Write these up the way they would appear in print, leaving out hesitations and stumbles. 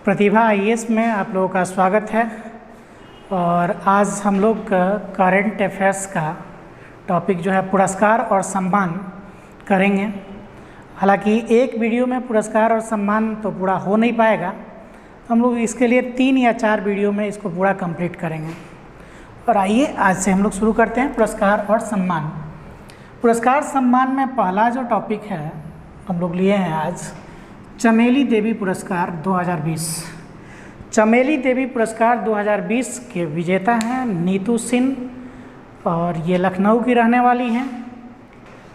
प्रतिभा IAS में आप लोगों का स्वागत है। और आज हम लोग करंट अफेयर्स का टॉपिक जो है पुरस्कार और सम्मान करेंगे। हालांकि एक वीडियो में पुरस्कार और सम्मान तो पूरा हो नहीं पाएगा, तो हम लोग इसके लिए 3 या 4 वीडियो में इसको पूरा कंप्लीट करेंगे। और आइए आज से हम लोग शुरू करते हैं पुरस्कार और सम्मान। पुरस्कार सम्मान में पहला जो टॉपिक है हम लोग लिए हैं आज, चमेली देवी पुरस्कार 2020। चमेली देवी पुरस्कार 2020 के विजेता हैं नीतू सिंह और ये लखनऊ की रहने वाली हैं।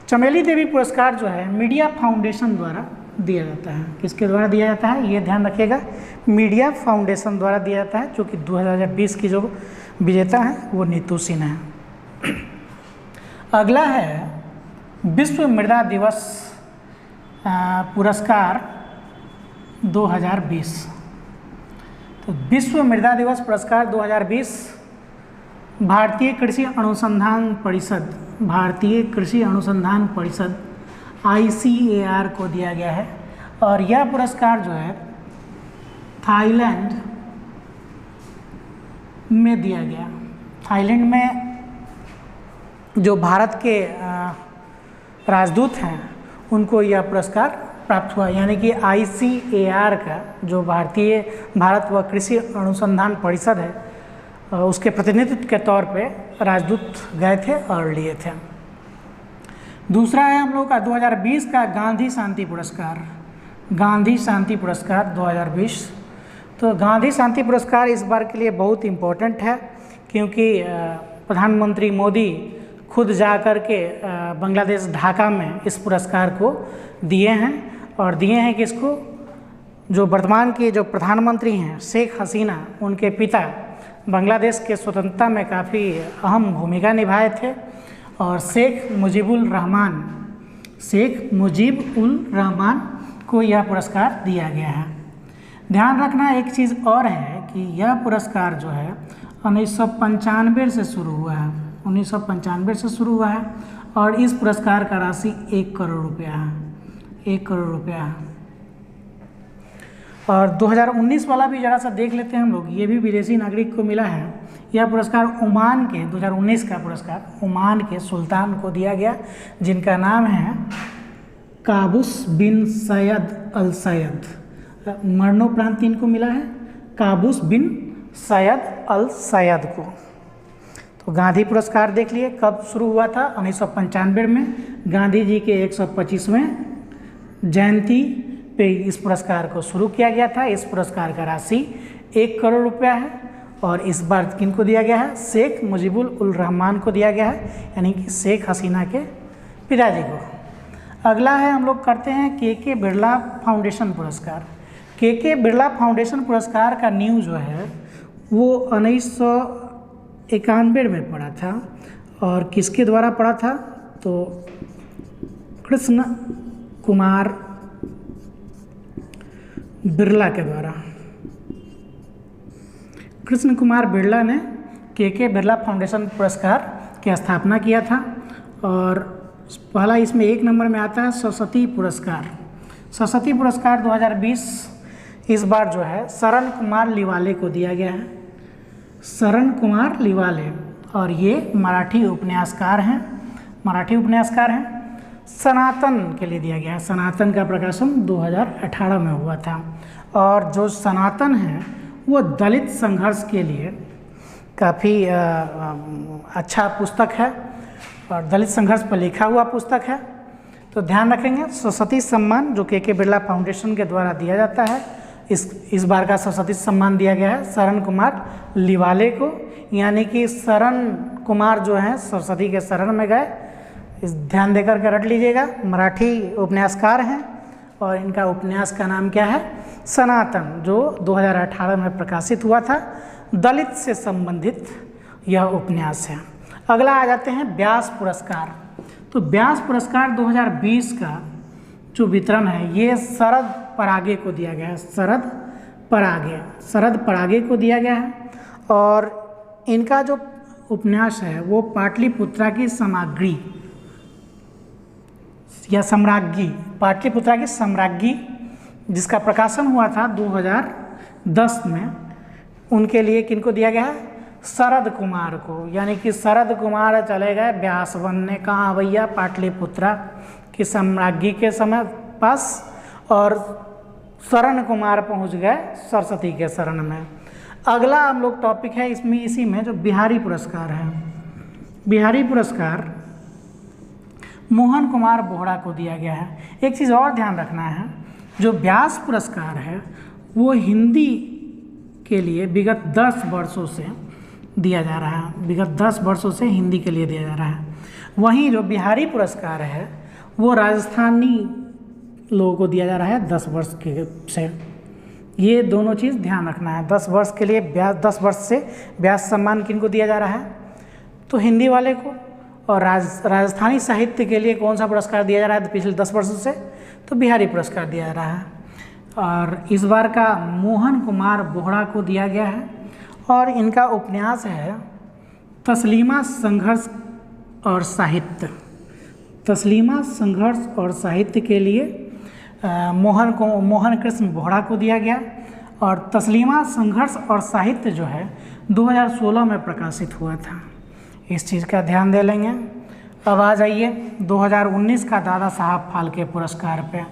चमेली देवी पुरस्कार जो है मीडिया फाउंडेशन द्वारा दिया जाता है। किसके द्वारा दिया जाता है ये ध्यान रखिएगा, मीडिया फाउंडेशन द्वारा दिया जाता है, जो कि 2020 की जो विजेता हैं वो नीतू सिंह हैं। अगला है विश्व मृदा दिवस पुरस्कार 2020। तो विश्व मृदा दिवस पुरस्कार 2020 भारतीय कृषि अनुसंधान परिषद ICAR को दिया गया है। और यह पुरस्कार जो है थाईलैंड में दिया गया। थाईलैंड में जो भारत के राजदूत हैं उनको यह पुरस्कार प्राप्त हुआ, यानी कि ICAR का जो भारत व कृषि अनुसंधान परिषद है उसके प्रतिनिधित्व के तौर पे राजदूत गए थे और लिए थे। दूसरा है हम लोग का 2020 का गांधी शांति पुरस्कार 2020। तो गांधी शांति पुरस्कार इस बार के लिए बहुत इम्पोर्टेंट है, क्योंकि प्रधानमंत्री मोदी खुद जा कर के बांग्लादेश ढाका में इस पुरस्कार को दिए हैं। और दिए हैं किसको? जो वर्तमान के जो प्रधानमंत्री हैं शेख हसीना, उनके पिता बांग्लादेश के स्वतंत्रता में काफ़ी अहम भूमिका निभाए थे। और शेख मुजीबुर रहमान को यह पुरस्कार दिया गया है। ध्यान रखना एक चीज़ और है कि यह पुरस्कार जो है 1995 से शुरू हुआ है। 1995 से शुरू हुआ है और इस पुरस्कार का राशि 1 करोड़ रुपया है। 1 करोड़ रुपया है। और 2019 वाला भी ज़रा सा देख लेते हैं हम लोग। ये भी विदेशी नागरिक को मिला है। यह पुरस्कार ओमान के 2019 का पुरस्कार ओमान के सुल्तान को दिया गया, जिनका नाम है काबूस बिन सैयद अल सैयद। मरणोपरांत इनको मिला है काबूस बिन सैयद अल सैयद को। तो गांधी पुरस्कार देख लिए कब शुरू हुआ था? 1995 में गांधी जी के 125वें जयंती पे इस पुरस्कार को शुरू किया गया था। इस पुरस्कार का राशि 1 करोड़ रुपया है। और इस बार किनको दिया गया है? शेख मुजीबुर रहमान को दिया गया है, यानी कि शेख हसीना के पिताजी को। अगला है हम लोग करते हैं के बिरला फाउंडेशन पुरस्कार। के बिरला फाउंडेशन पुरस्कार का न्यू जो है वो 1991 में पड़ा था। और किसके द्वारा पड़ा था? तो कृष्ण कुमार बिरला के द्वारा। कृष्ण कुमार बिरला ने के बिरला फाउंडेशन पुरस्कार की स्थापना किया था। और पहला इसमें 1 नंबर में आता है सरस्वती पुरस्कार। सरस्वती पुरस्कार 2020 इस बार जो है शरण कुमार लिवाले को दिया गया है। शरण कुमार लिवाले, और ये मराठी उपन्यासकार हैं। सनातन के लिए दिया गया है। सनातन का प्रकाशन 2018 में हुआ था। और जो सनातन है वो दलित संघर्ष के लिए काफ़ी अच्छा पुस्तक है और दलित संघर्ष पर लिखा हुआ पुस्तक है। तो ध्यान रखेंगे सरस्वती सम्मान जो के बिरला फाउंडेशन के द्वारा दिया जाता है। इस बार का सरस्वती सम्मान दिया गया है शरण कुमार लिवाले को, यानी कि शरण कुमार जो हैं सरस्वती के शरण में गए। इस ध्यान देकर के रट लीजिएगा। मराठी उपन्यासकार हैं और इनका उपन्यास का नाम क्या है? सनातन, जो 2018 में प्रकाशित हुआ था। दलित से संबंधित यह उपन्यास है। अगला आ जाते हैं व्यास पुरस्कार। तो व्यास पुरस्कार 2020 का जो वितरण है ये शरद परागे को दिया गया है। शरद परागे को दिया गया है। और इनका जो उपन्यास है वो पाटलिपुत्रा की सामग्री या सम्राज्ञी, पाटलिपुत्रा की सम्राज्ञी, जिसका प्रकाशन हुआ था 2010 में उनके लिए किनको दिया गया है? शरद कुमार को। यानी कि शरद कुमार चले गए व्यास बनने, कहाँ भैया? पाटलिपुत्रा की सम्राज्ञी के समय पास, और शरण कुमार पहुँच गए सरस्वती के शरण में। अगला हम लोग टॉपिक है इसमें, इसी में जो बिहारी पुरस्कार है। बिहारी पुरस्कार मोहन कुमार बोहरा को दिया गया है। एक चीज़ और ध्यान रखना है, जो व्यास पुरस्कार है वो हिंदी के लिए विगत 10 वर्षों से दिया जा रहा है, विगत 10 वर्षों से हिंदी के लिए दिया जा रहा है। वहीं जो बिहारी पुरस्कार है वो राजस्थानी लोगों को दिया जा रहा है 10 वर्ष के से। ये दोनों चीज़ ध्यान रखना है। 10 वर्ष के लिए 10 वर्ष से व्यास सम्मान किनको दिया जा रहा है? तो हिंदी वाले को। और राजस्थानी साहित्य के लिए कौन सा पुरस्कार दिया जा रहा है तो पिछले 10 वर्षों से? तो बिहारी पुरस्कार दिया जा रहा है। और इस बार का मोहन कुमार बोहरा को दिया गया है, और इनका उपन्यास है तस्लीमा संघर्ष और साहित्य। तस्लीमा संघर्ष और साहित्य के लिए मोहन कृष्ण बोहरा को दिया गया, और तस्लीमा संघर्ष और साहित्य जो है 2016 में प्रकाशित हुआ था। इस चीज़ का ध्यान दे लेंगे। अब आ जाइए 2019 का दादा साहब फाल्के पुरस्कार पे।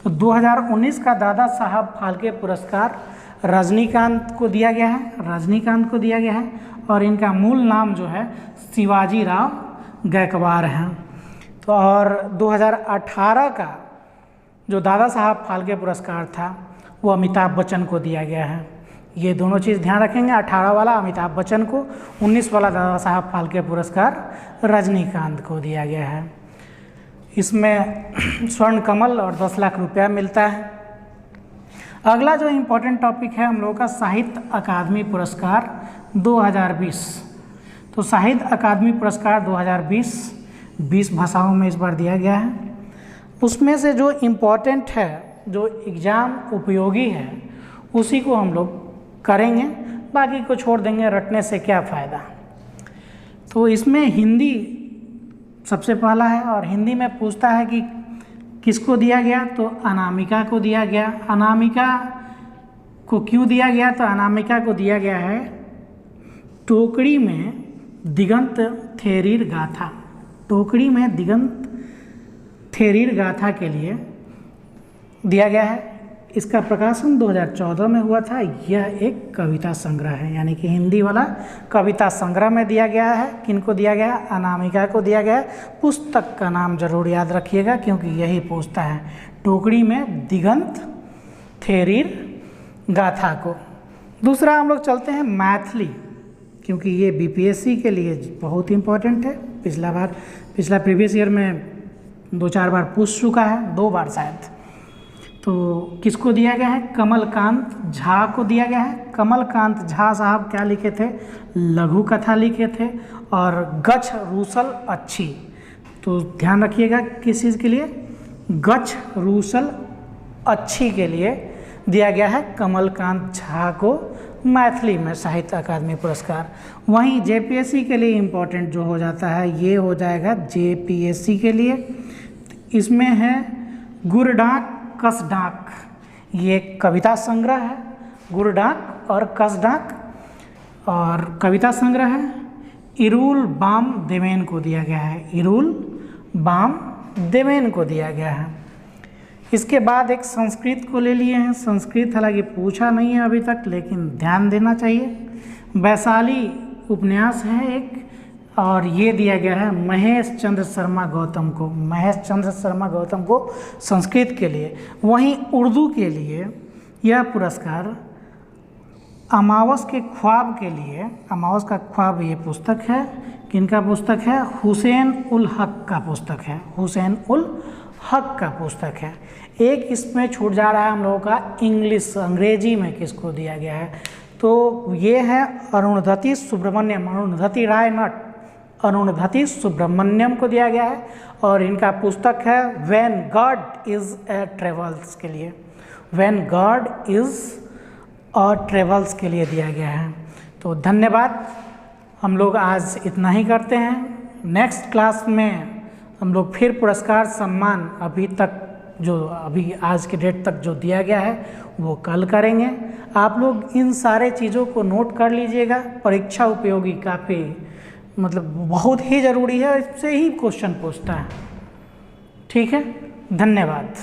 तो 2019 का दादा साहब फाल्के पुरस्कार रजनीकांत को दिया गया है, रजनीकांत को दिया गया है, और इनका मूल नाम जो है शिवाजी राव गायकवाड़ है। तो और 2018 का जो दादा साहब फाल्के पुरस्कार था वो अमिताभ बच्चन को दिया गया है। ये दोनों चीज़ ध्यान रखेंगे, 18 वाला अमिताभ बच्चन को, 19 वाला दादा साहब फाल्के पुरस्कार रजनीकांत को दिया गया है। इसमें स्वर्ण कमल और 10 लाख रुपया मिलता है। अगला जो इम्पोर्टेंट टॉपिक है हम लोगों का साहित्य अकादमी पुरस्कार 2020। तो साहित्य अकादमी पुरस्कार 2020 20 भाषाओं में इस बार दिया गया है। उसमें से जो इम्पोर्टेंट है, जो एग्ज़ाम उपयोगी है, उसी को हम लोग करेंगे, बाकी को छोड़ देंगे, रटने से क्या फ़ायदा। तो इसमें हिंदी सबसे पहला है, और हिंदी में पूछता है कि किसको दिया गया? तो अनामिका को दिया गया। अनामिका को क्यों दिया गया? तो अनामिका को दिया गया है टोकरी में दिगंत थेरीर गाथा। टोकरी में दिगंत थेरीर गाथा के लिए दिया गया है। इसका प्रकाशन 2014 में हुआ था। यह एक कविता संग्रह है, यानी कि हिंदी वाला कविता संग्रह में दिया गया है। किनको दिया गया? अनामिका को दिया गया है। पुस्तक का नाम जरूर याद रखिएगा, क्योंकि यही पूछता है, टोकरी में दिगंत थेरीर गाथा को। दूसरा हम लोग चलते हैं मैथिली, क्योंकि ये बीपीएससी के लिए बहुत इम्पोर्टेंट है। पिछला प्रीवियस ईयर में 2-4 बार पूछ चुका है, 2 बार शायद। तो किसको दिया गया है? कमलकांत झा को दिया गया है। कमलकांत झा साहब क्या लिखे थे? लघु कथा लिखे थे, और गच्छ रूसल अच्छी। तो ध्यान रखिएगा किस चीज़ के लिए? गच्छ रूसल अच्छी के लिए दिया गया है कमलकांत झा को मैथिली में साहित्य अकादमी पुरस्कार। वहीं जेपीएससी के लिए इम्पोर्टेंट जो हो जाता है, ये हो जाएगा जेपीएससी के लिए। इसमें है गुरडाक कसडाक। ये कविता संग्रह है, गुरडाक और कसडाक, और कविता संग्रह है। इरुल बाम देवेन को दिया गया है। इरुल बाम देवेन को दिया गया है। इसके बाद एक संस्कृत को ले लिए हैं। संस्कृत हालांकि पूछा नहीं है अभी तक, लेकिन ध्यान देना चाहिए। वैशाली उपन्यास है एक, और ये दिया गया है महेश चंद्र शर्मा गौतम को। महेश चंद्र शर्मा गौतम को संस्कृत के लिए। वहीं उर्दू के लिए यह पुरस्कार अमावस के ख्वाब के लिए, अमावस का ख्वाब ये पुस्तक है। किनका पुस्तक है? हुसैन उल हक का पुस्तक है। हुसैन उल हक का पुस्तक है। एक इसमें छूट जा रहा है हम लोगों का इंग्लिश, अंग्रेजी में किसको दिया गया है? तो ये है अरुणधति सुब्रमण्यम, अरुणधति राय नट, अरुणधति सुब्रमण्यम को दिया गया है। और इनका पुस्तक है when God is a travels के लिए, when God is a travels के लिए दिया गया है। तो धन्यवाद, हम लोग आज इतना ही करते हैं। नेक्स्ट क्लास में हम लोग फिर पुरस्कार सम्मान अभी आज के डेट तक जो दिया गया है वो कल करेंगे। आप लोग इन सारे चीज़ों को नोट कर लीजिएगा, परीक्षा उपयोगी काफ़ी मतलब बहुत ही ज़रूरी है, इससे ही क्वेश्चन पूछता है। ठीक है, धन्यवाद।